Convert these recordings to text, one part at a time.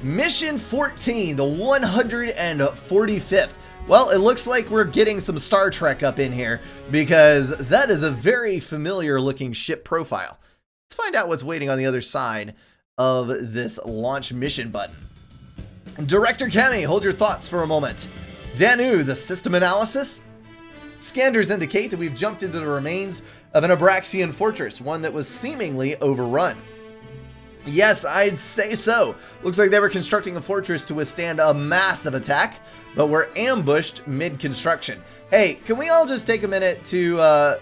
Mission 14, the 145th. Well, it looks like we're getting some Star Trek up in here because that is a very familiar looking ship profile. Let's find out what's waiting on the other side of this launch mission button. Director Kemi, hold your thoughts for a moment. Danu, the system analysis? Scanners indicate that we've jumped into the remains of an Abraxian fortress, one that was seemingly overrun. Yes, I'd say so. Looks like they were constructing a fortress to withstand a massive attack, but were ambushed mid-construction. Hey, can we all just take a minute to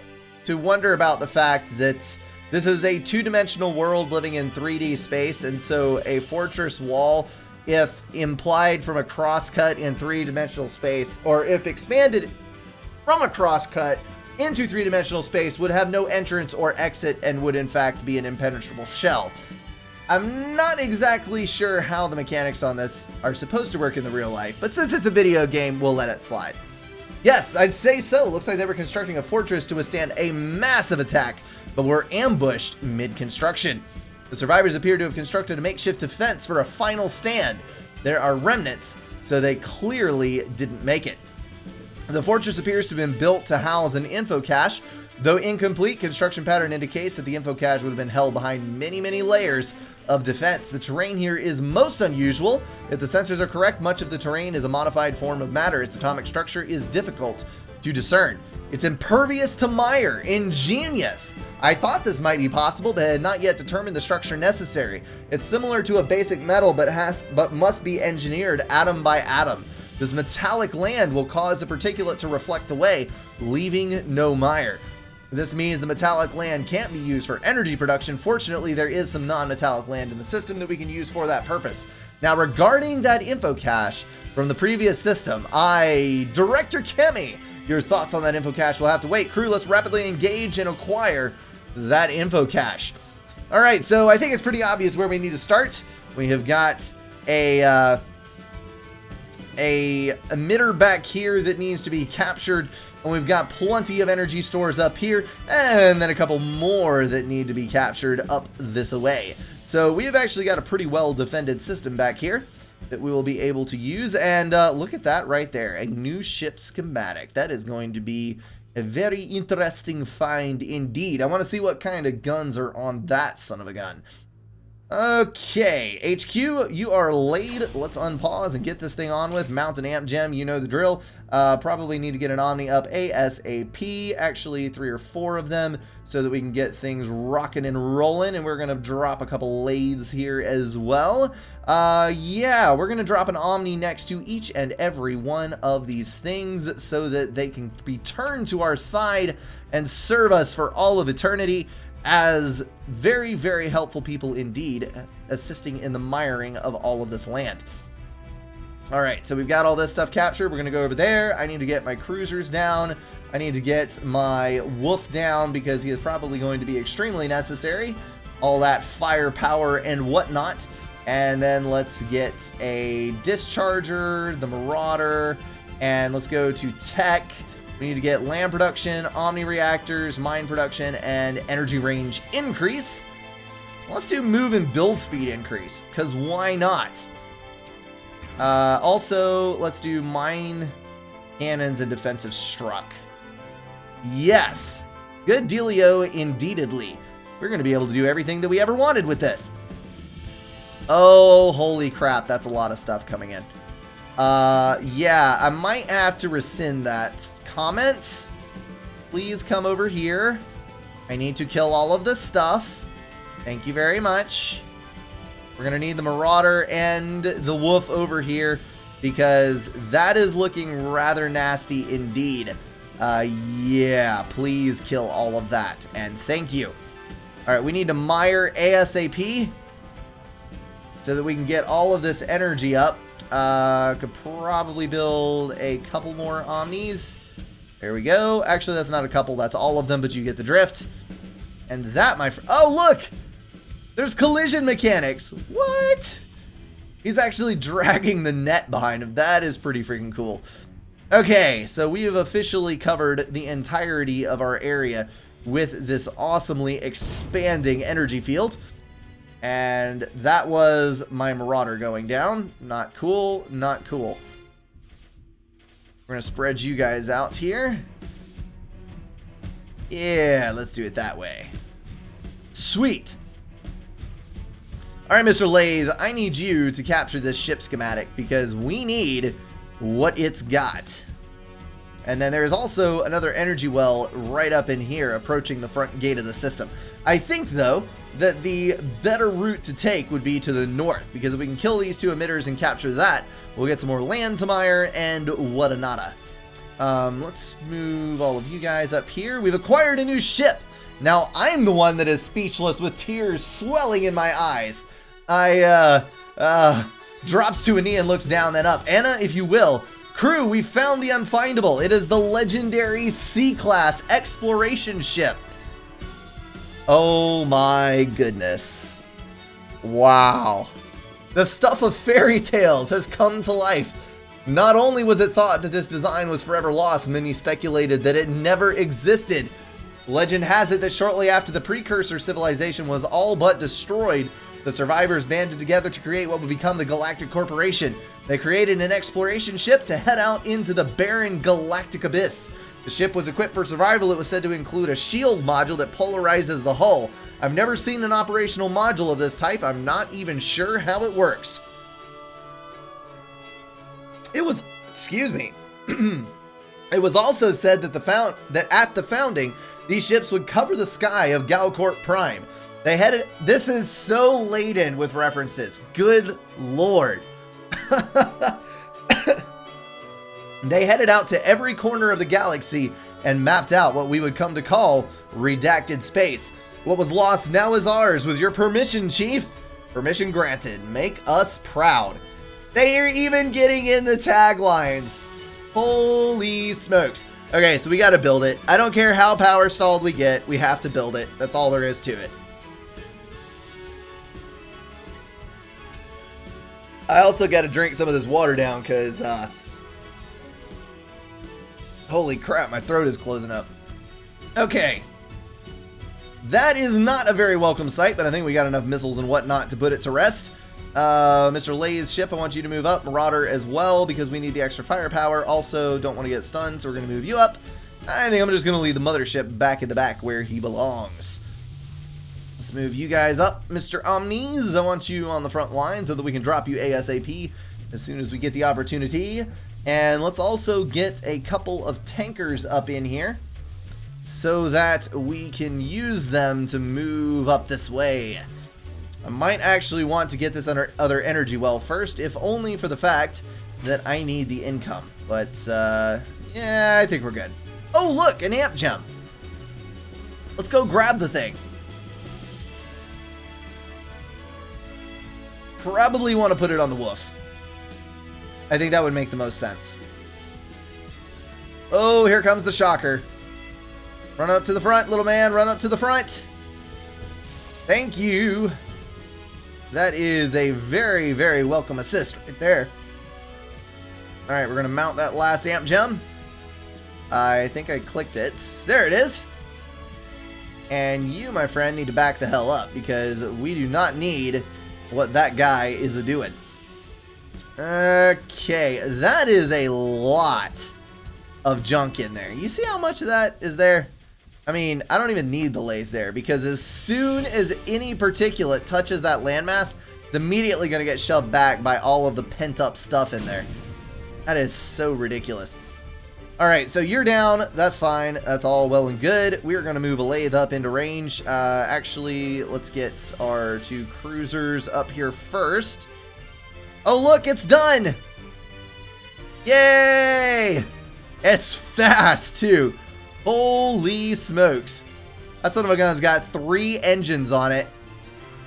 wonder about the fact that this is a two-dimensional world living in 3D space, and so a fortress wall, if implied from a crosscut in three-dimensional space, or if expanded from a crosscut into three-dimensional space, would have no entrance or exit and would in fact be an impenetrable shell. I'm not exactly sure how the mechanics on this are supposed to work in the real life, but since it's a video game, we'll let it slide. Yes, I'd say so. Looks like they were constructing a fortress to withstand a massive attack, but were ambushed mid-construction. The survivors appear to have constructed a makeshift defense for a final stand. There are remnants, so they clearly didn't make it. The fortress appears to have been built to house an info cache. Though incomplete, construction pattern indicates that the info cache would have been held behind many layers of defense. The terrain here is most unusual. If the sensors are correct, much of the terrain is a modified form of matter. Its atomic structure is difficult to discern. It's impervious to mire. Ingenious. I thought this might be possible, but had not yet determined the structure necessary. It's similar to a basic metal, but must be engineered atom by atom. This metallic land will cause the particulate to reflect away, leaving no mire. This means the metallic land can't be used for energy production. Fortunately, there is some non-metallic land in the system that we can use for that purpose. Now, regarding that info cache from the previous system, Director Kemi, your thoughts on that info cache will have to wait. Crew, let's rapidly engage and acquire that info cache. All right, so I think it's pretty obvious where we need to start. We have got a emitter back here that needs to be captured, and we've got plenty of energy stores up here, and then a couple more that need to be captured up this way. So we've actually got a pretty well defended system back here that we will be able to use, and look at that right there, a new ship schematic. That is going to be a very interesting find indeed. I want to see what kind of guns are on that son of a gun. Okay, HQ, you are laid. Let's unpause and get this thing on with. Mount an amp gem, you know the drill. Probably need to get an Omni up ASAP. Actually, 3 or 4 of them so that we can get things rocking and rolling. And we're going to drop a couple lathes here as well. Yeah, we're going to drop an Omni next to each and every one of these things so that they can be turned to our side and serve us for all of eternity as very helpful people indeed, assisting in the miring of all of this land. All right, so we've got all this stuff captured. We're going to go over there. I need to get my cruisers down. I need to get my wolf down because he is probably going to be extremely necessary. All that firepower and whatnot. And then let's get a discharger, the marauder, and let's go to tech. We need to get land production, omni reactors, mine production, and energy range increase. Let's do move and build speed increase, because why not? Also, let's do mine cannons and defensive struck. Yes, good dealio indeededly. We're going to be able to do everything that we ever wanted with this. Oh, holy crap, that's a lot of stuff coming in. Yeah, I might have to rescind that. Comments, please come over here. I need to kill all of this stuff. Thank you very much. We're gonna need the marauder and the wolf over here because that is looking rather nasty indeed. Yeah, please kill all of that and thank you. All right, we need to mire ASAP so that we can get all of this energy up. Could probably build a couple more Omnis. There we go. Actually, that's not a couple. That's all of them, but you get the drift. And that, my friend... Oh, look! There's collision mechanics. What? He's actually dragging the net behind him. That is pretty freaking cool. Okay, so we have officially covered the entirety of our area with this awesomely expanding energy field. And that was my Marauder going down. Not cool, not cool. We're going to spread you guys out here. Yeah, let's do it that way. Sweet. All right, Mr. Lathe, I need you to capture this ship schematic because we need what it's got. And then there's also another energy well right up in here approaching the front gate of the system. I think, though, that the better route to take would be to the north, because if we can kill these two emitters and capture that, we'll get some more land to mire and what a nada. Let's move all of you guys up here. We've acquired a new ship. Now, I'm the one that is speechless with tears swelling in my eyes. Drops to a knee and looks down, then up. Anna, if you will. Crew, we found the unfindable. It is the legendary C-Class exploration ship. Oh my goodness. Wow. The stuff of fairy tales has come to life. Not only was it thought that this design was forever lost, many speculated that it never existed. Legend has it that shortly after the precursor civilization was all but destroyed, the survivors banded together to create what would become the Galactic Corporation. They created an exploration ship to head out into the barren galactic abyss. The ship was equipped for survival. It was said to include a shield module that polarizes the hull. I've never seen an operational module of this type. I'm not even sure how it works. It was, excuse me. It was also said that at the founding, these ships would cover the sky of Galcorp Prime. This is so laden with references. Good Lord. They headed out to every corner of the galaxy and mapped out what we would come to call redacted space. What was lost now is ours. With your permission, Chief. Permission granted. Make us proud. They are even getting in the taglines. Holy smokes. Okay, so we got to build it. I don't care how power stalled we get. We have to build it. That's all there is to it. I also got to drink some of this water down because, holy crap, my throat is closing up. Okay. That is not a very welcome sight, but I think we got enough missiles and whatnot to put it to rest. Mr. Lay's ship, I want you to move up. Marauder as well, because we need the extra firepower. Also, don't want to get stunned, so we're going to move you up. I think I'm just going to leave the mothership back in the back where he belongs. Let's move you guys up, Mr. Omnis. I want you on the front line so that we can drop you ASAP as soon as we get the opportunity. And let's also get a couple of tankers up in here so that we can use them to move up this way. I might actually want to get this other energy well first, if only for the fact that I need the income. But, yeah, I think we're good. Oh, look, an amp gem. Let's go grab the thing. Probably want to put it on the woof. I think that would make the most sense. Oh, here comes the shocker. Run up to the front, little man. Run up to the front. Thank you. That is a very, very welcome assist right there. All right, we're going to mount that last amp gem. I think I clicked it. There it is. And you, my friend, need to back the hell up because we do not need what that guy is a-doing. Okay, that is a lot of junk in there. You see how much of that is there? I mean, I don't even need the lathe there because as soon as any particulate touches that landmass, it's immediately going to get shoved back by all of the pent-up stuff in there. That is so ridiculous. All right, so you're down. That's fine. That's all well and good. We're going to move a lathe up into range. Actually, let's get our two cruisers up here first. Oh, look, it's done. Yay! It's fast, too. Holy smokes. That son of a gun's got 3 engines on it.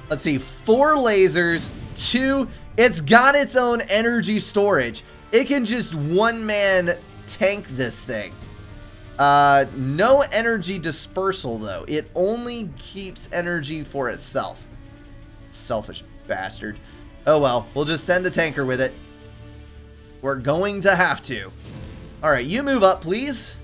Let's see, 4 lasers, 2. It's got its own energy storage. It can just one-man tank this thing. No energy dispersal, though. It only keeps energy for itself. Selfish bastard. Oh, well. We'll just send the tanker with it. We're going to have to. All right, you move up, please.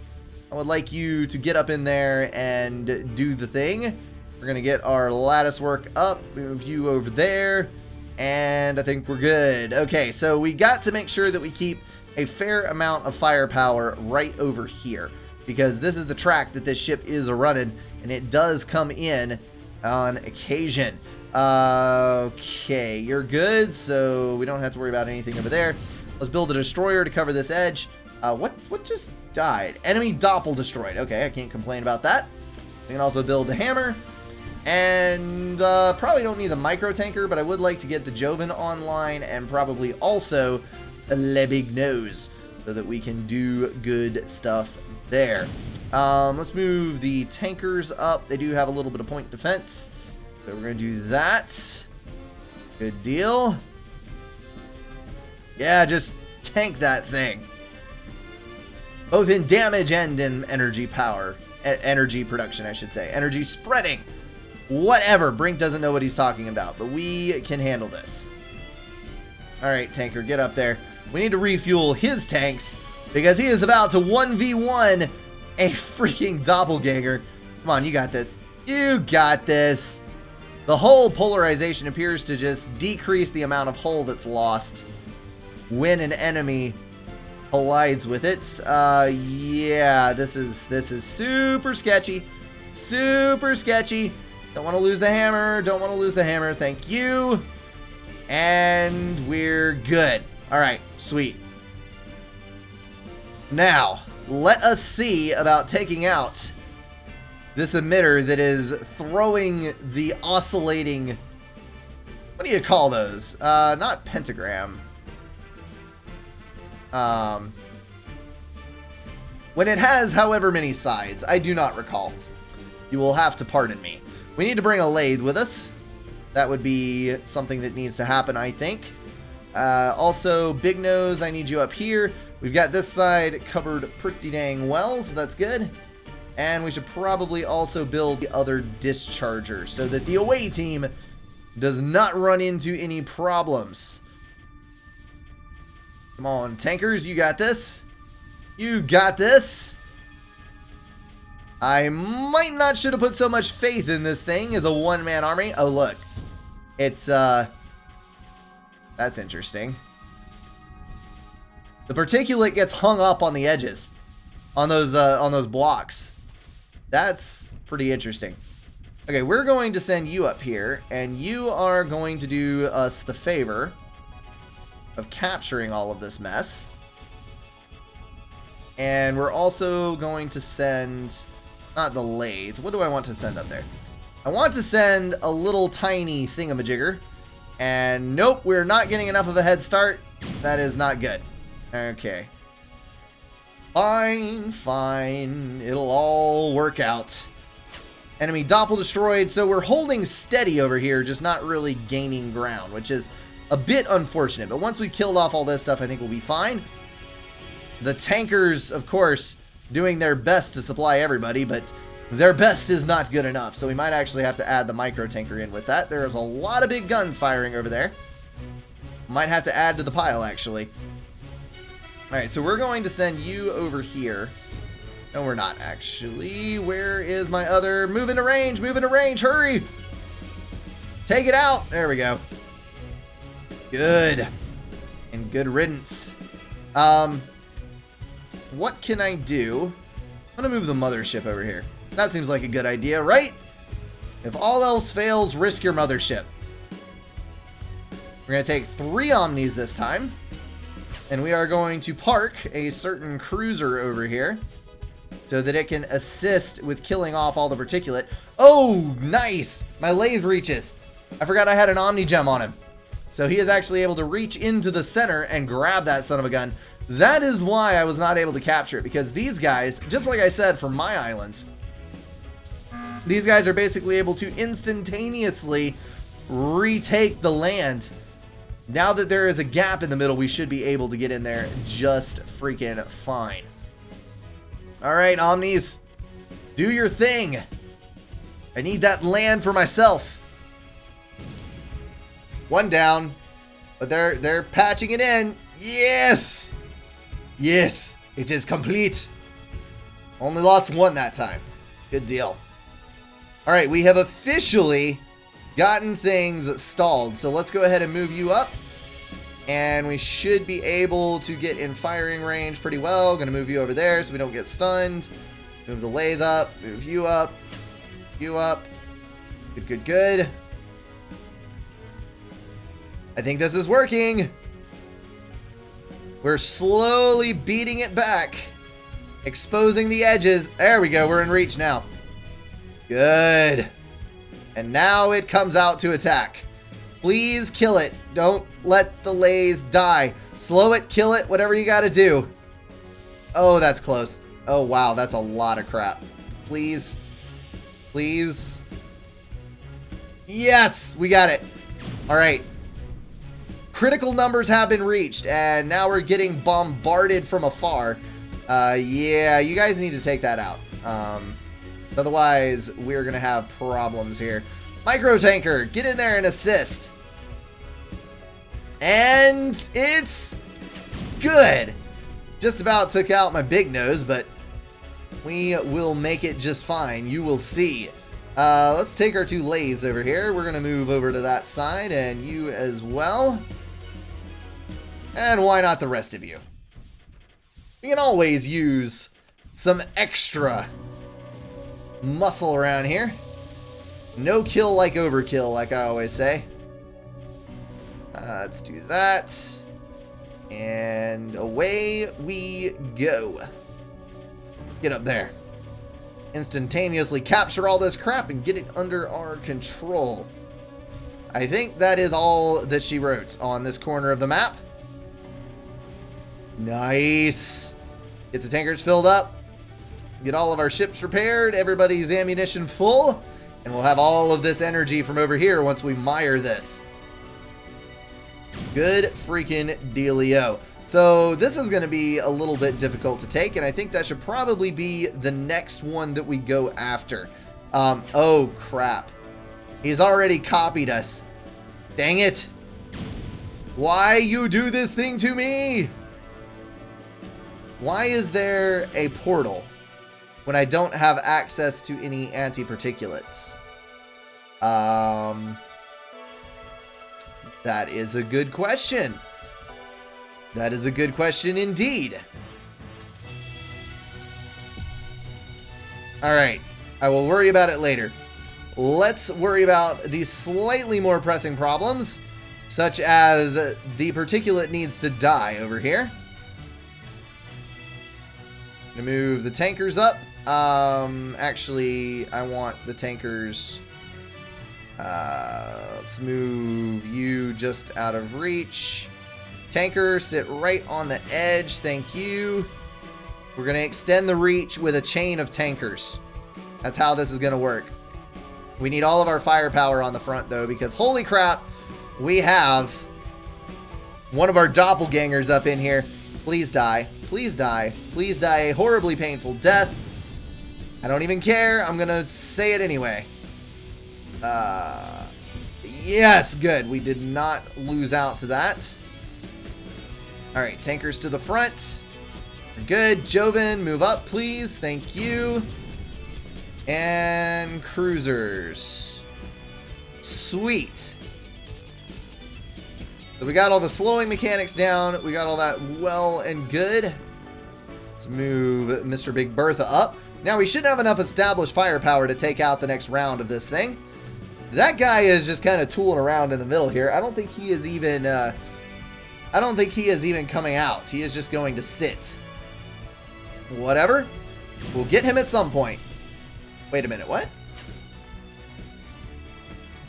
I would like you to get up in there and do the thing. We're going to get our lattice work up, move you over there, and I think we're good. Okay, so we got to make sure that we keep a fair amount of firepower right over here, because this is the track that this ship is running, and it does come in on occasion. Okay, you're good, so we don't have to worry about anything over there. Let's build a destroyer to cover this edge. What just died? Enemy Doppel destroyed. Okay, I can't complain about that. We can also build the hammer. And probably don't need the micro tanker, but I would like to get the Joven online and probably also Le Big Nose so that we can do good stuff there. Let's move the tankers up. They do have a little bit of point defense, so we're going to do that. Good deal. Yeah, just tank that thing. Both in damage and in energy power. Energy production, I should say. Energy spreading. Whatever. Brink doesn't know what he's talking about, but we can handle this. Alright, tanker, get up there. We need to refuel his tanks because he is about to 1v1 a freaking doppelganger. Come on, you got this. You got this. The hull polarization appears to just decrease the amount of hull that's lost when an enemy collides with it. Yeah, this is super sketchy. Super sketchy. Don't want to lose the hammer. Don't want to lose the hammer. Thank you. And we're good. All right, sweet. Now, let us see about taking out this emitter that is throwing the oscillating... What do you call those? Not pentagram. When it has however many sides, I do not recall. You will have to pardon me. We need to bring a lathe with us. That would be something that needs to happen, I think. Also, Big Nose, I need you up here. We've got this side covered pretty dang well, so that's good. And we should probably also build the other discharger so that the away team does not run into any problems. Come on, tankers, you got this. You got this. I might not should have put so much faith in this thing as a one-man army. Oh, look. It's, that's interesting. The particulate gets hung up on the edges. On those blocks. That's pretty interesting. Okay, we're going to send you up here, and you are going to do us the favor of capturing all of this mess. And we're also going to send... Not the lathe. What do I want to send up there? I want to send a little tiny thingamajigger. And nope, we're not getting enough of a head start. That is not good. Okay. Fine, fine. It'll all work out. Enemy Doppel destroyed, so we're holding steady over here, just not really gaining ground, which is a bit unfortunate. But once we killed off all this stuff, I think we'll be fine. The tankers, of course, doing their best to supply everybody, but their best is not good enough. So we might actually have to add the micro tanker in with that. There's a lot of big guns firing over there. Might have to add to the pile, actually. Alright, so we're going to send you over here. No, we're not, actually. Where is my other... Move into range! Move into range! Hurry! Take it out! There we go. Good. And good riddance. What can I do? I'm going to move the mothership over here. That seems like a good idea, right? If all else fails, risk your mothership. We're going to take 3 Omnis this time. And we are going to park a certain cruiser over here so that it can assist with killing off all the particulate. Oh, nice! My lathe reaches. I forgot I had an Omni Gem on him. So he is actually able to reach into the center and grab that son of a gun. That is why I was not able to capture it, because these guys, just like I said for my islands, these guys are basically able to instantaneously retake the land. Now that there is a gap in the middle, we should be able to get in there just freaking fine. Alright, Omnis, do your thing. I need that land for myself. One down, but they're patching it in. Yes! Yes, it is complete. Only lost 1 that time. Good deal. All right, we have officially gotten things stalled. So let's go ahead and move you up. And we should be able to get in firing range pretty well. Gonna move you over there so we don't get stunned. Move the lathe up, move you up, you up. Good, good, good. I think this is working. We're slowly beating it back, exposing the edges. There we go, we're in reach now. Good. And now it comes out to attack. Please kill it. Don't let the lathe die. Slow it, kill it, whatever you gotta do. Oh, that's close. Oh, wow, that's a lot of crap. Please. Please. Yes, we got it. All right. Critical numbers have been reached, and now we're getting bombarded from afar. Yeah, you guys need to take that out. Otherwise, we're going to have problems here. Micro tanker, get in there and assist. And it's good. Just about took out my big nose, but we will make it just fine. You will see. Let's take our two lathes over here. We're going to move over to that side, and you as well. And why not the rest of you? We can always use some extra muscle around here. No kill like overkill, like I always say. Let's do that. And away we go. Get up there. Instantaneously capture all this crap and get it under our control. I think that is all that she wrote on this corner of the map. Nice. Get the tankers filled up. Get all of our ships repaired. Everybody's ammunition full. And we'll have all of this energy from over here once we mire this. Good freaking dealio. So this is going to be a little bit difficult to take, and I think that should probably be the next one that we go after. Oh, crap. He's already copied us. Dang it. Why you do this thing to me? Why is there a portal when I don't have access to any anti-particulates? That is a good question. That is a good question indeed. Alright, I will worry about it later. Let's worry about the slightly more pressing problems, such as the particulate needs to die over here. I'm gonna move the tankers up. Actually, I want the tankers. Let's move you just out of reach. Tanker, sit right on the edge. Thank you. We're going to extend the reach with a chain of tankers. That's how this is going to work. We need all of our firepower on the front, though, because holy crap, we have one of our doppelgangers up in here. Please die. Please die. Please die a horribly painful death. I don't even care. I'm going to say it anyway. Yes, good. We did not lose out to that. Alright, tankers to the front. We're good. Joven, move up, please. Thank you. And cruisers. Sweet. So we got all the slowing mechanics down. We got all that well and good. Let's move Mr. Big Bertha up. Now we should have enough established firepower to take out the next round of this thing. That guy is just kind of tooling around in the middle here. I don't think he is even coming out. He is just going to sit. Whatever. We'll get him at some point. Wait a minute, what?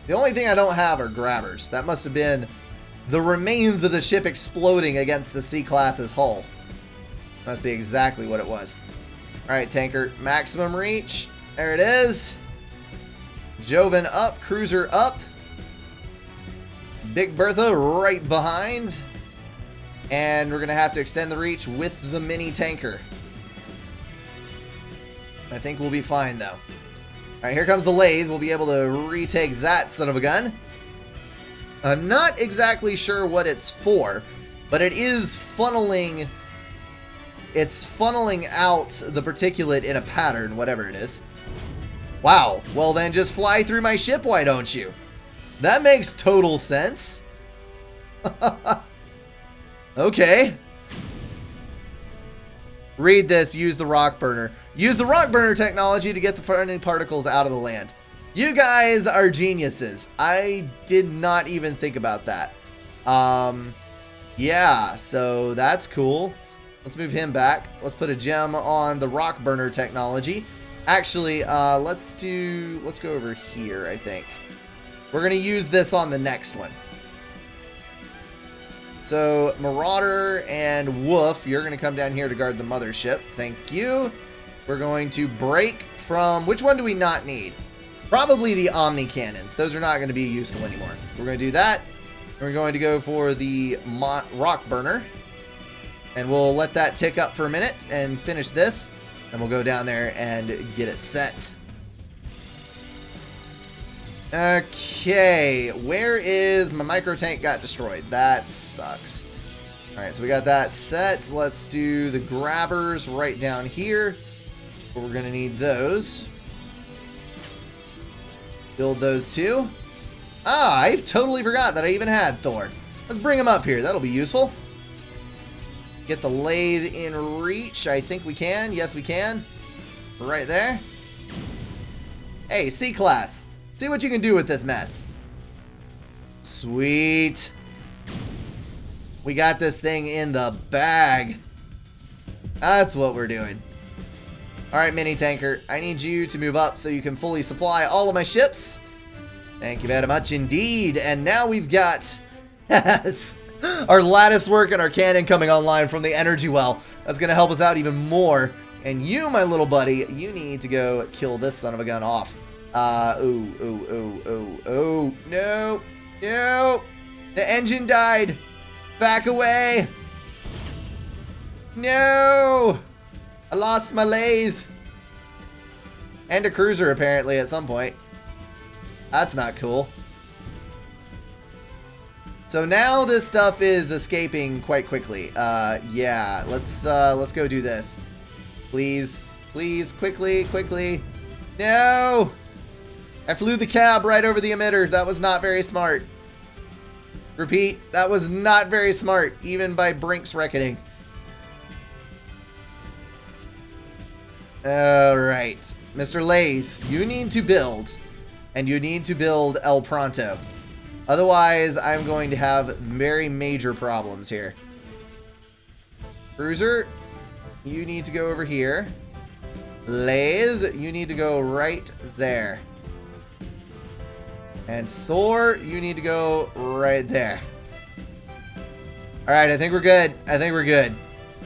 The only thing I don't have are grabbers. That must have been the remains of the ship exploding against the C-class's hull. Must be exactly what it was. Alright, tanker. Maximum reach. There it is. Joven up. Cruiser up. Big Bertha right behind. And we're going to have to extend the reach with the mini tanker. I think we'll be fine, though. Alright, here comes the lathe. We'll be able to retake that son of a gun. I'm not exactly sure what it's for, but it is funneling... It's funneling out the particulate in a pattern, whatever it is. Wow, well then just fly through my ship, why don't you? That makes total sense. Okay. Read this, use the rock burner. Use the rock burner technology to get the friendly particles out of the land. You guys are geniuses. I did not even think about that. Yeah, so that's cool. Let's move him back. Let's put a gem on the rock burner technology. Actually, let's go over here, I think. We're going to use this on the next one. So, Marauder and Wolf, you're going to come down here to guard the mothership. Thank you. We're going to break from... Which one do we not need? Probably the Omni Cannons. Those are not going to be useful anymore. We're going to do that. We're going to go for the rock burner. And we'll let that tick up for a minute and finish this. And we'll go down there and get it set. Okay, where is my micro tank got destroyed? That sucks. Alright, so we got that set. Let's do the grabbers right down here. We're going to need those. Build those too. Ah, I totally forgot that I even had Thor. Let's bring him up here. That'll be useful. Get the lathe in reach. I think we can. Yes, we can. Right there. Hey, C-Class. See what you can do with this mess. Sweet. We got this thing in the bag. That's what we're doing. Alright, mini tanker. I need you to move up so you can fully supply all of my ships. Thank you very much indeed. And now we've got our lattice work and our cannon coming online from the energy well. That's going to help us out even more. And you, my little buddy, you need to go kill this son of a gun off. No. The engine died. Back away. No. I lost my lathe. And a cruiser, apparently, at some point. That's not cool. So now this stuff is escaping quite quickly. Yeah, let's go do this. Please, please, quickly, quickly. No! I flew the cab right over the emitter. That was not very smart. Repeat, that was not very smart, even by Brink's reckoning. Alright, Mr. Lathe, you need to build, and you need to build El Pronto. Otherwise, I'm going to have very major problems here. Cruiser, you need to go over here. Lathe, you need to go right there. And Thor, you need to go right there. Alright, I think we're good. I think we're good.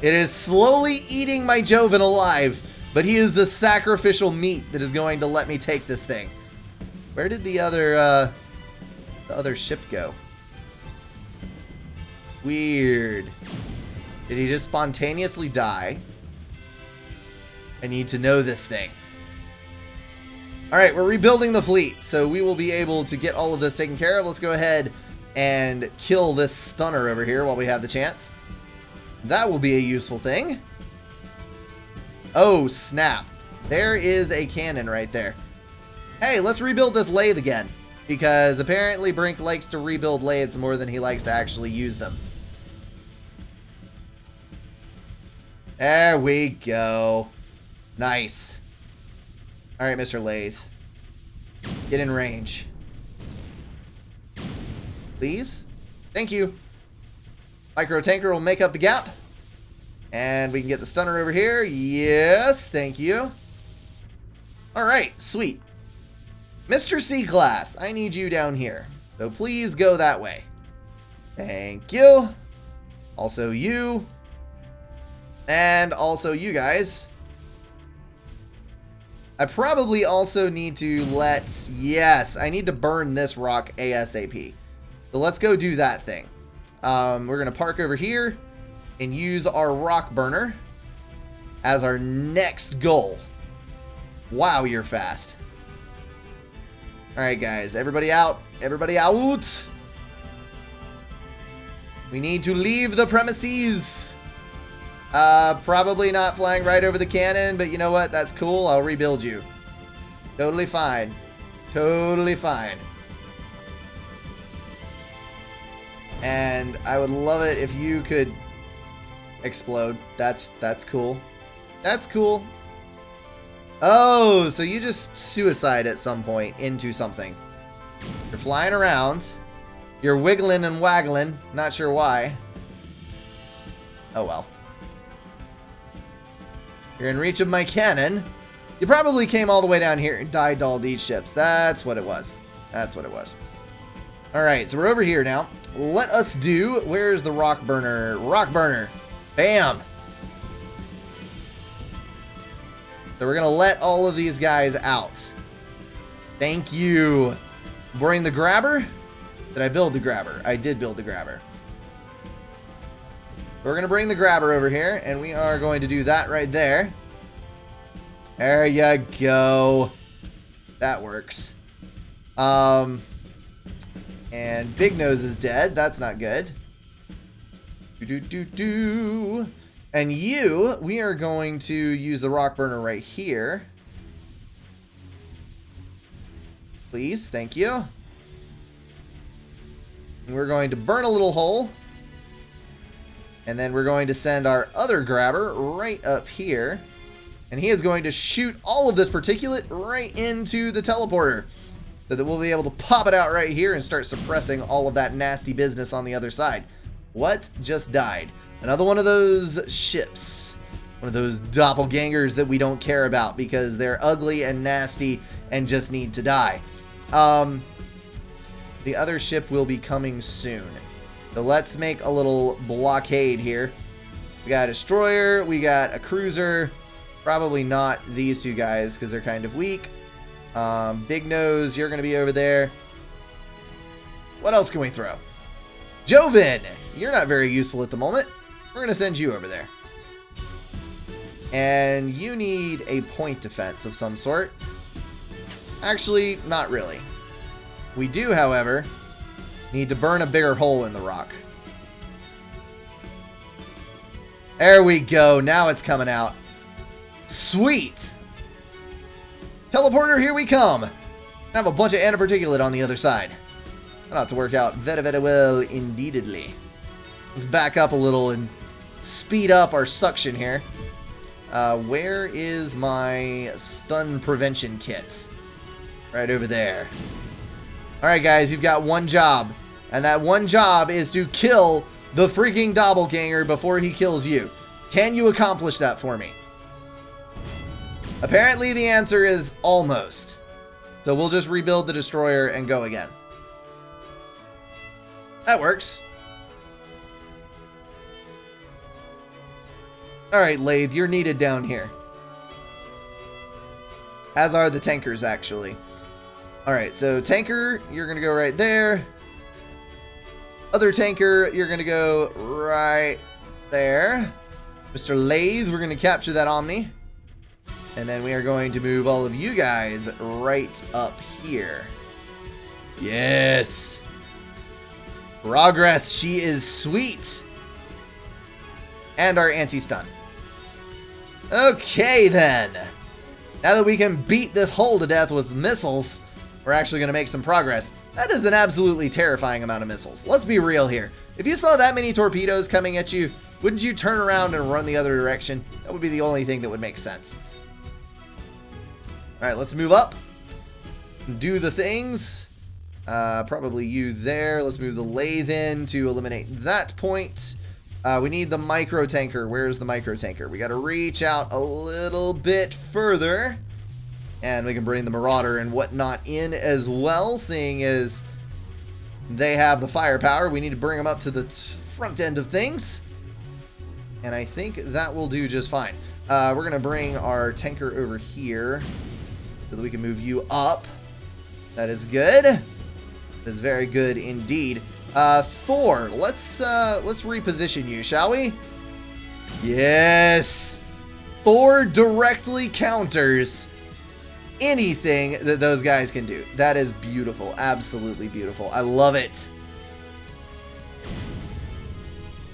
It is slowly eating my Joven alive, but he is the sacrificial meat that is going to let me take this thing. Where did the other ship go? Weird. Did he just spontaneously die? I need to know this thing. Alright, we're rebuilding the fleet, so we will be able to get all of this taken care of. Let's go ahead and kill this stunner over here while we have the chance. That will be a useful thing. Oh, snap. There is a cannon right there. Hey, let's rebuild this lathe again, because apparently Brink likes to rebuild lathes more than he likes to actually use them. There we go. Nice. Alright, Mr. Lathe. Get in range. Please? Thank you. Micro tanker will make up the gap. And we can get the stunner over here. Yes, thank you. Alright, sweet. Mr. C-Class, I need you down here. So please go that way. Thank you. Also you. And also you guys. I probably also need to yes, I need to burn this rock ASAP. So let's go do that thing. We're going to park over here and use our rock burner as our next goal. Wow, you're fast. Alright guys, everybody out. Everybody out. We need to leave the premises. Probably not flying right over the cannon, but you know what? That's cool. I'll rebuild you. Totally fine. Totally fine. And I would love it if you could explode. That's cool. That's cool. Oh, so you just suicide at some point into something. You're flying around. You're wiggling and waggling. Not sure why. Oh well. You're in reach of my cannon. You probably came all the way down here and died to all these ships. That's what it was. That's what it was. Alright, so we're over here now. Let us do... Where's the rock burner? Rock burner. Bam! So we're going to let all of these guys out. Thank you. Boarding the grabber? Did I build the grabber? I did build the grabber. We're going to bring the grabber over here, and we are going to do that right there. There you go. That works. And Big Nose is dead. That's not good. And you, we are going to use the rock burner right here. Please, thank you. And we're going to burn a little hole. And then we're going to send our other grabber right up here. And he is going to shoot all of this particulate right into the teleporter. So that we'll be able to pop it out right here and start suppressing all of that nasty business on the other side. What just died? Another one of those ships. One of those doppelgangers that we don't care about because they're ugly and nasty and just need to die. The other ship will be coming soon. So let's make a little blockade here. We got a destroyer, we got a cruiser. Probably not these two guys because they're kind of weak. Big Nose, you're going to be over there. What else can we throw? Joven, you're not very useful at the moment. We're going to send you over there. And you need a point defense of some sort. Actually, not really. We do, however, need to burn a bigger hole in the rock. There we go. Now it's coming out. Sweet. Teleporter, here we come. I have a bunch of antiparticulate on the other side. That ought to work out very, very well indeedly. Let's back up a little and speed up our suction here. Where is my stun prevention kit? Right over there. Alright guys, you've got one job. And that one job is to kill the freaking doppelganger before he kills you. Can you accomplish that for me? Apparently the answer is almost. So we'll just rebuild the destroyer and go again. That works. Alright, Lathe, you're needed down here. As are the tankers, actually. Alright, so tanker, you're going to go right there. Other tanker, you're going to go right there. Mr. Lathe, we're going to capture that Omni. And then we are going to move all of you guys right up here. Yes. Progress, she is sweet. And our anti-stun. Okay, then. Now that we can beat this hole to death with missiles, we're actually going to make some progress. That is an absolutely terrifying amount of missiles. Let's be real here. If you saw that many torpedoes coming at you, wouldn't you turn around and run the other direction? That would be the only thing that would make sense. Alright, let's move up. Do the things. Probably you there. Let's move the lathe in to eliminate that point. We need the micro tanker. Where's the micro tanker? We got to reach out a little bit further. And we can bring the Marauder and whatnot in as well, seeing as they have the firepower. We need to bring them up to the front end of things. And I think that will do just fine. We're going to bring our tanker over here so that we can move you up. That is good. That is very good indeed. Thor, let's reposition you, shall we? Yes. Thor directly counters anything that those guys can do. That is beautiful. Absolutely beautiful. I love it.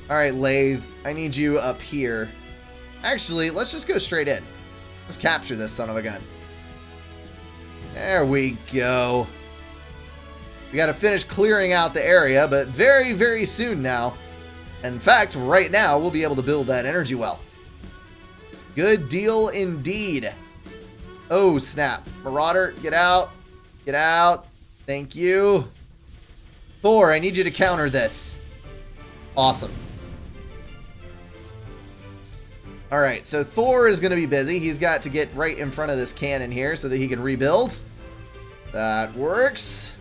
Alright, Lathe. I need you up here. Actually, let's just go straight in. Let's capture this son of a gun. There we go. We got to finish clearing out the area, but very, very soon now. In fact, right now, we'll be able to build that energy well. Good deal indeed. Oh, snap. Marauder, get out. Get out. Thank you. Thor, I need you to counter this. Awesome. Alright, so Thor is going to be busy. He's got to get right in front of this cannon here so that he can rebuild. That works.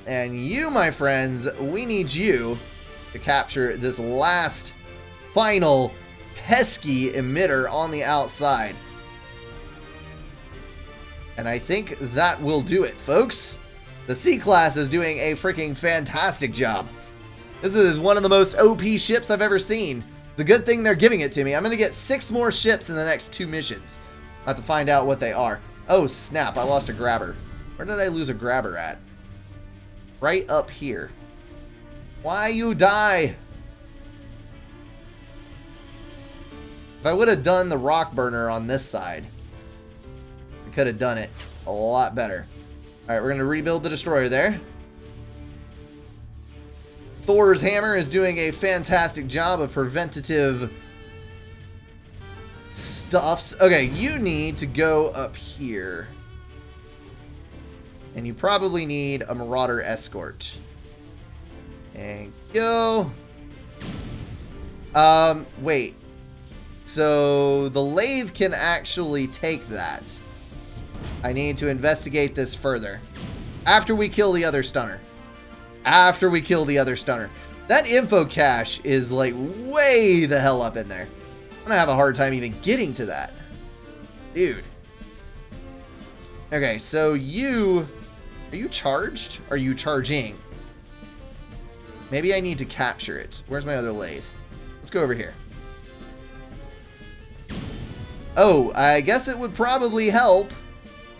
And you, my friends, we need you to capture this last, final, pesky emitter on the outside. And I think that will do it, folks. The C-Class is doing a freaking fantastic job. This is one of the most OP ships I've ever seen. It's a good thing they're giving it to me. I'm going to get 6 more ships in the next 2 missions. I'll have to find out what they are. Oh, snap. I lost a grabber. Where did I lose a grabber at? Right up here. Why you die? If I would have done the rock burner on this side, I could have done it a lot better. Alright, we're going to rebuild the destroyer there. Thor's hammer is doing a fantastic job of preventative stuffs. Okay, you need to go up here. And you probably need a Marauder escort. And go. Wait. So the lathe can actually take that. I need to investigate this further. After we kill the other stunner. After we kill the other stunner. That info cache is like way the hell up in there. I'm gonna have a hard time even getting to that. Dude. Okay, so you... Are you charged? Are you charging? Maybe I need to capture it. Where's my other lathe? Let's go over here. Oh, I guess it would probably help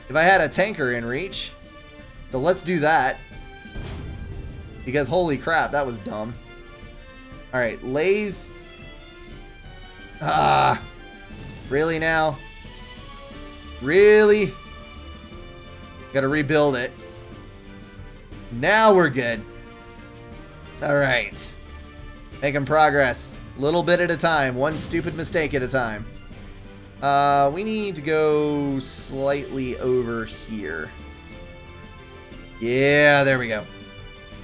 if I had a tanker in reach. So let's do that. Because holy crap, that was dumb. Alright, lathe. Ah. Really now? Really? Gotta rebuild it. Now we're good. Alright. Making progress. Little bit at a time. One stupid mistake at a time. We need to go slightly over here. Yeah, there we go.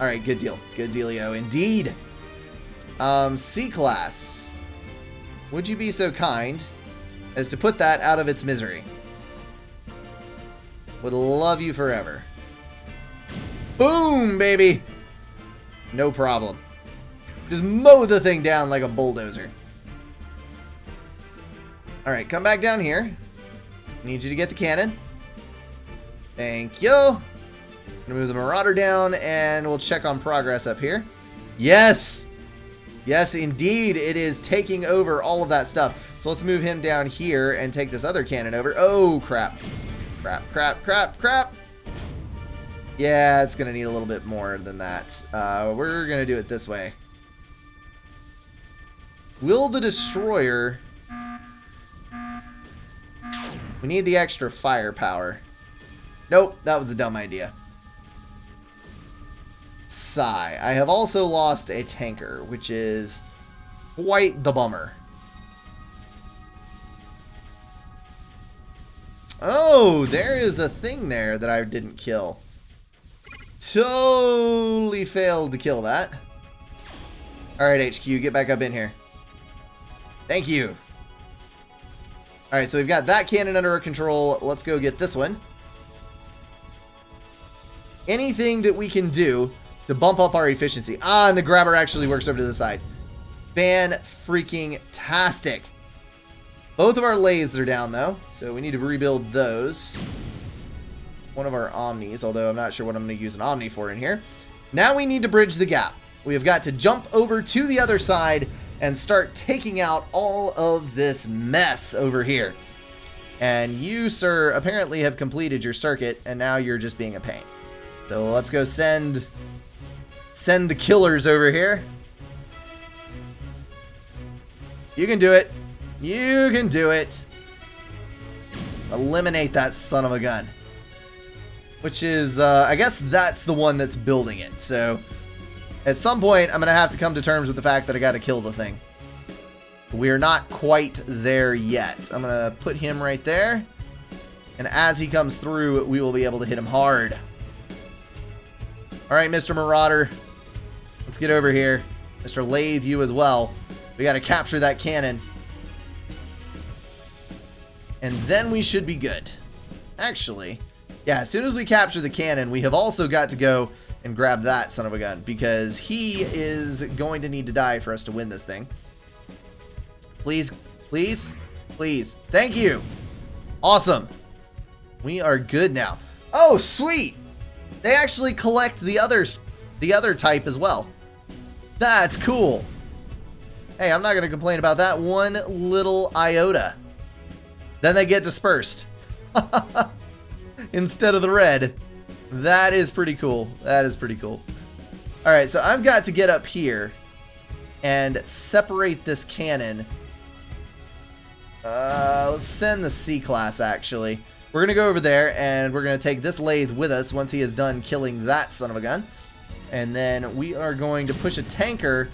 Alright, good deal. Good dealio indeed. C-Class. Would you be so kind as to put that out of its misery? Would love you forever. Boom, baby! No problem. Just mow the thing down like a bulldozer. Alright, come back down here. Need you to get the cannon. Thank you. Gonna move the Marauder down, and we'll check on progress up here. Yes! Yes, indeed, it is taking over all of that stuff. So let's move him down here and take this other cannon over. Oh, crap. Crap, crap, crap, crap. Yeah, it's gonna need a little bit more than that. We're gonna do it this way. Will the destroyer... We need the extra firepower. Nope, that was a dumb idea. Sigh. I have also lost a tanker, which is quite the bummer. Oh, there is a thing there that I didn't kill. Totally failed to kill that. Alright, HQ, get back up in here. Thank you. Alright, so we've got that cannon under our control. Let's go get this one. Anything that we can do to bump up our efficiency. Ah, and the grabber actually works over to the side. Fan-freaking-tastic. Both of our lathes are down, though, so we need to rebuild those. One of our Omnis, although I'm not sure what I'm going to use an Omni for in here. Now we need to bridge the gap. We have got to jump over to the other side and start taking out all of this mess over here. And you, sir, apparently have completed your circuit, and now you're just being a pain. So let's go send the killers over here. You can do it. You can do it. Eliminate that son of a gun. which is, I guess that's the one that's building it. So at some point, I'm going to have to come to terms with the fact that I got to kill the thing. We're not quite there yet. I'm going to put him right there. And as he comes through, we will be able to hit him hard. All right, Mr. Marauder. Let's get over here. Mr. Lathe, you as well. We got to capture that cannon. And then we should be good. Actually, yeah, as soon as we capture the cannon, we have also got to go and grab that son of a gun, because he is going to need to die for us to win this thing. Please, please, please. Thank you. Awesome. We are good now. Oh, sweet. They actually collect the other type as well. That's cool. Hey, I'm not going to complain about that one little iota. Then they get dispersed. Instead of the red. That is pretty cool. That is pretty cool. Alright, so I've got to get up here and separate this cannon. Let's send the C-Class, actually. We're going to go over there, and we're going to take this lathe with us once he is done killing that son of a gun. And then we are going to push a tanker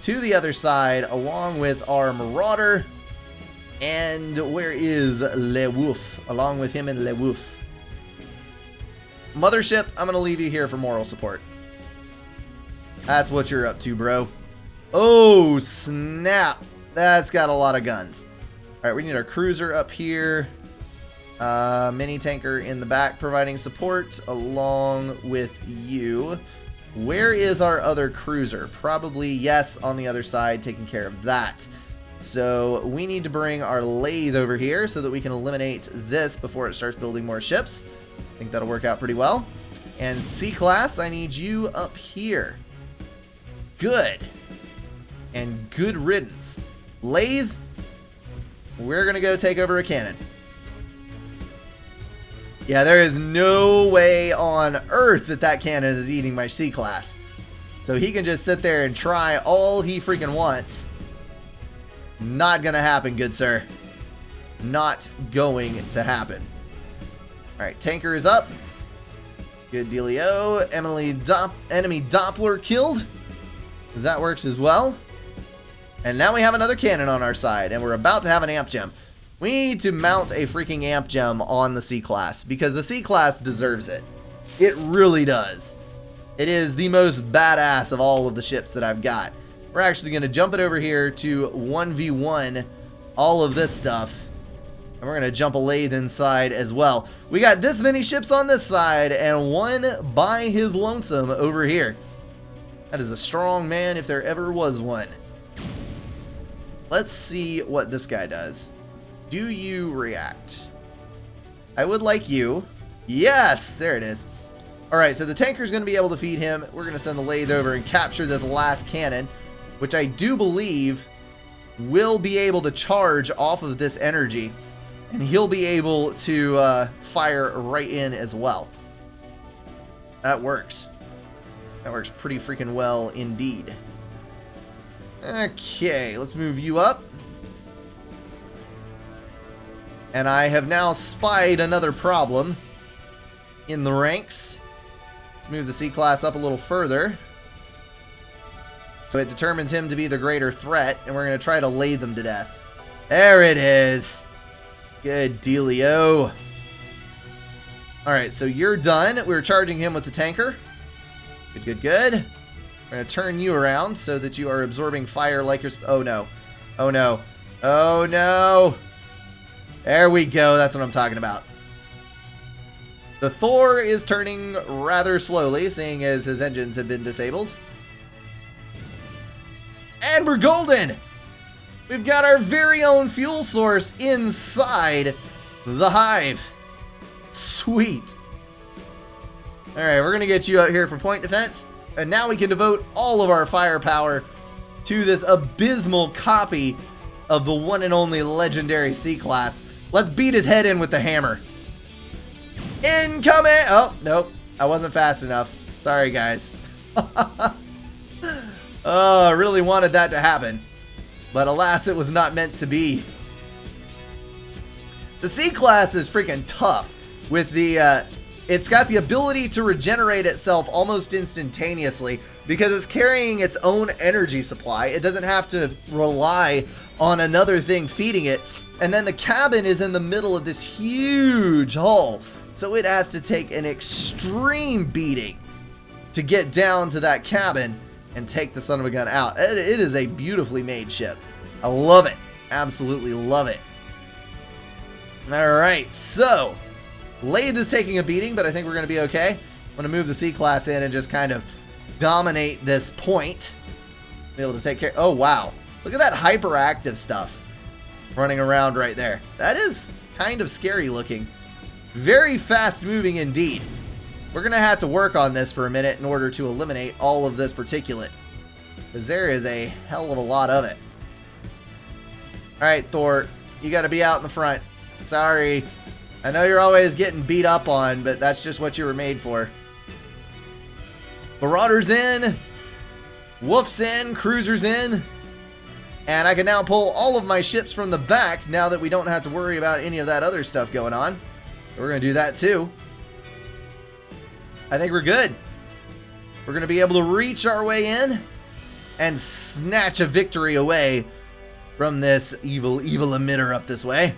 to the other side, along with our Marauder. And where is Le Wolf? Along with him and Le Wolf. Mothership, I'm going to leave you here for moral support. That's what you're up to, bro. Oh, snap. That's got a lot of guns. Alright, we need our cruiser up here. Mini tanker in the back providing support along with you. Where is our other cruiser? Probably, yes, on the other side, taking care of that. So we need to bring our lathe over here so that we can eliminate this before it starts building more ships. I think that'll work out pretty well. And C-Class, I need you up here. Good. And good riddance. Lathe, we're going to go take over a cannon. Yeah, there is no way on earth that that cannon is eating my C-Class. So he can just sit there and try all he freaking wants. Not gonna happen, good sir. Not going to happen. Alright, tanker is up. Good dealio. Enemy Doppler killed. That works as well. And now we have another cannon on our side, and we're about to have an amp gem. We need to mount a freaking amp gem on the C-Class, because the C-Class deserves it. It really does. It is the most badass of all of the ships that I've got. We're actually going to jump it over here to 1v1 all of this stuff. And we're going to jump a lathe inside as well. We got this many ships on this side and one by his lonesome over here. That is a strong man if there ever was one. Let's see what this guy does. Do you react? I would like you. Yes, there it is. Alright, so the tanker's going to be able to feed him. We're going to send the lathe over and capture this last cannon, which I do believe will be able to charge off of this energy. And he'll be able to fire right in as well. That works. That works pretty freaking well indeed. Okay, let's move you up. And I have now spied another problem in the ranks. Let's move the C-Class up a little further. So it determines him to be the greater threat, and we're going to try to lathe him to death. There it is. Good dealio. Alright, so you're done. We were charging him with the tanker. Good, good, good. We're going to turn you around so that you are absorbing fire like you're... Oh, no. Oh, no. Oh, no. There we go. That's what I'm talking about. The Thor is turning rather slowly, seeing as his engines have been disabled. And we're golden! We've got our very own fuel source inside the hive. Sweet. Alright, we're going to get you out here for point defense. And now we can devote all of our firepower to this abysmal copy of the one and only legendary C-Class. Let's beat his head in with the hammer. Incoming! Oh, nope. I wasn't fast enough. Sorry, guys. Oh, I really wanted that to happen. But alas, it was not meant to be. The C-Class is freaking tough with the It's got the ability to regenerate itself almost instantaneously because it's carrying its own energy supply. It doesn't have to rely on another thing feeding it. And then the cabin is in the middle of this huge hull, so it has to take an extreme beating to get down to that cabin and take the son of a gun out. It is a beautifully made ship. I love it. Absolutely love it. Alright, so Lathe is taking a beating, but I think we're going to be okay. I'm going to move the C-Class in and just kind of dominate this point. Be able to take care. Oh, wow. Look at that hyperactive stuff running around right there. That is kind of scary looking. Very fast moving indeed. We're going to have to work on this for a minute in order to eliminate all of this particulate, because there is a hell of a lot of it. Alright, Thor, you got to be out in the front. Sorry. I know you're always getting beat up on, but that's just what you were made for. Marauder's in. Wolf's in. Cruiser's in. And I can now pull all of my ships from the back now that we don't have to worry about any of that other stuff going on. We're going to do that too. I think we're good. We're going to be able to reach our way in and snatch a victory away from this evil emitter up this way.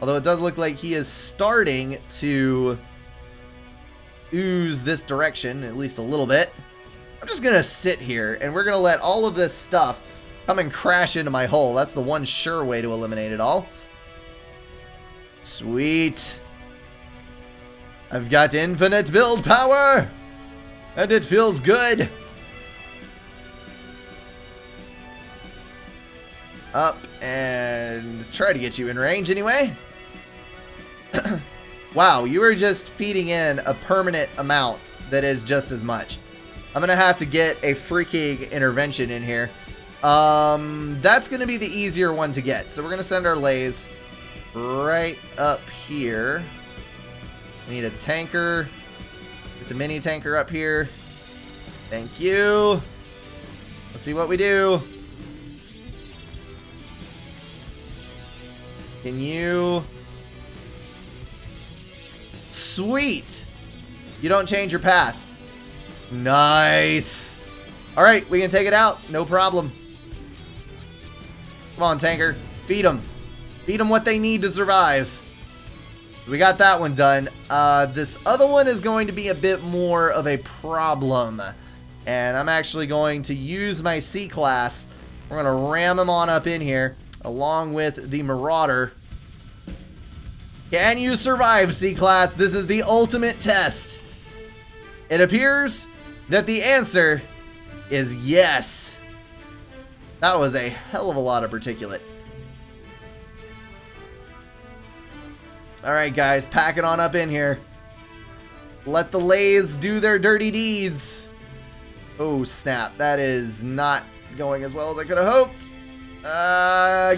Although it does look like he is starting to ooze this direction, at least a little bit. I'm just going to sit here, and we're going to let all of this stuff come and crash into my hull. That's the one sure way to eliminate it all. Sweet. I've got infinite build power, and it feels good. Up and try to get you in range anyway. Wow, you are just feeding in a permanent amount that is just as much. I'm gonna have to get a freaking intervention in here. That's gonna be the easier one to get. So we're gonna send our lathes right up here. We need a tanker. Get the mini tanker up here. Thank you. Let's see what we do. Can you... Sweet! You don't change your path. Nice! Alright, we can take it out. No problem. Come on, tanker. Feed them. Feed them what they need to survive. We got that one done. This other one is going to be a bit more of a problem. And I'm actually going to use my C-Class. We're going to ram him on up in here, along with the Marauder. Can you survive, C-Class? This is the ultimate test. It appears that the answer is yes. That was a hell of a lot of particulate. Alright, guys, pack it on up in here. Let the lathes do their dirty deeds. Oh, snap. That is not going as well as I could have hoped.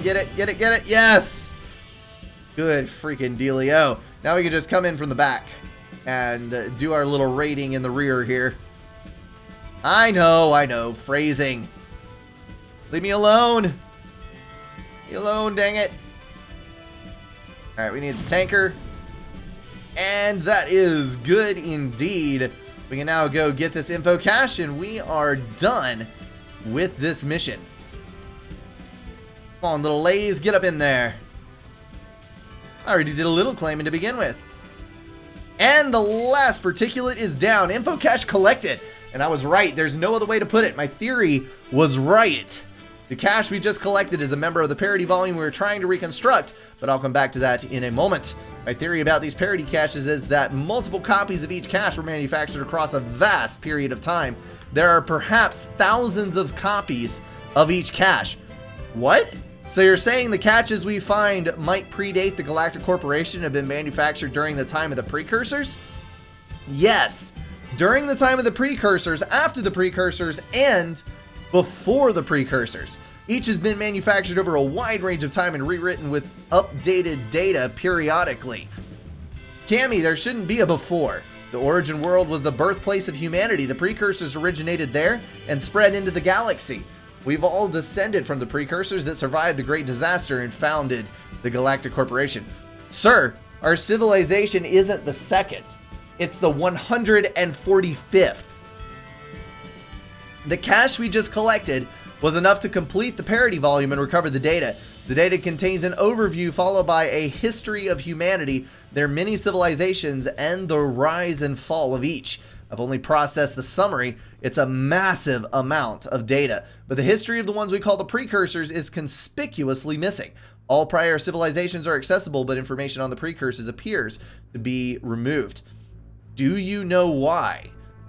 Get it, get it, get it. Yes! Good freaking dealio. Now we can just come in from the back and do our little raiding in the rear here. I know. Phrasing. Leave me alone. Leave me alone, dang it. Alright, we need the tanker. And that is good indeed. We can now go get this info cache, and we are done with this mission. Come on, little lathe, get up in there. I already did a little claiming to begin with. And the last particulate is down. Info cache collected. And I was right. There's no other way to put it. My theory was right. The cache we just collected is a member of the parity volume we were trying to reconstruct, but I'll come back to that in a moment. My theory about these parity caches is that multiple copies of each cache were manufactured across a vast period of time. There are perhaps thousands of copies of each cache. What? So you're saying the caches we find might predate the Galactic Corporation and have been manufactured during the time of the precursors? Yes, during the time of the precursors, after the precursors, and before the precursors. Each has been manufactured over a wide range of time and rewritten with updated data periodically. Cammy, there shouldn't be a before. The origin world was the birthplace of humanity. The precursors originated there and spread into the galaxy. We've all descended from the precursors that survived the Great Disaster and founded the Galactic Corporation. Sir, our civilization isn't the second. It's the 145th. The cache we just collected was enough to complete the parity volume and recover the data. The data contains an overview followed by a history of humanity, their many civilizations, and the rise and fall of each. I've only processed the summary. It's a massive amount of data, but the history of the ones we call the precursors is conspicuously missing. All prior civilizations are accessible, but information on the precursors appears to be removed. Do you know why?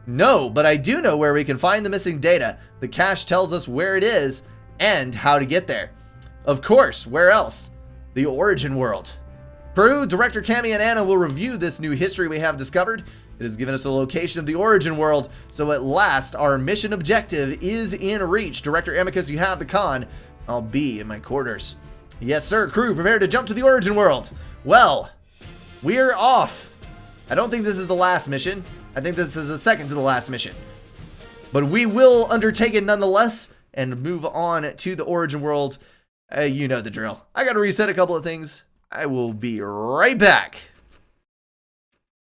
No, but I do know where we can find the missing data. The cache tells us where it is and how to get there. Of course, where else? The Origin World. Crew, Director Cammy and Anna will review this new history we have discovered. It has given us a location of the Origin World, so at last our mission objective is in reach. Director Amicus, you have the con. I'll be in my quarters. Yes, sir. Crew, prepare to jump to the Origin World. Well, we're off. I don't think this is the last mission. I think this is the second to the last mission. But we will undertake it nonetheless and move on to the Origin World. You know the drill. I got to reset a couple of things. I will be right back.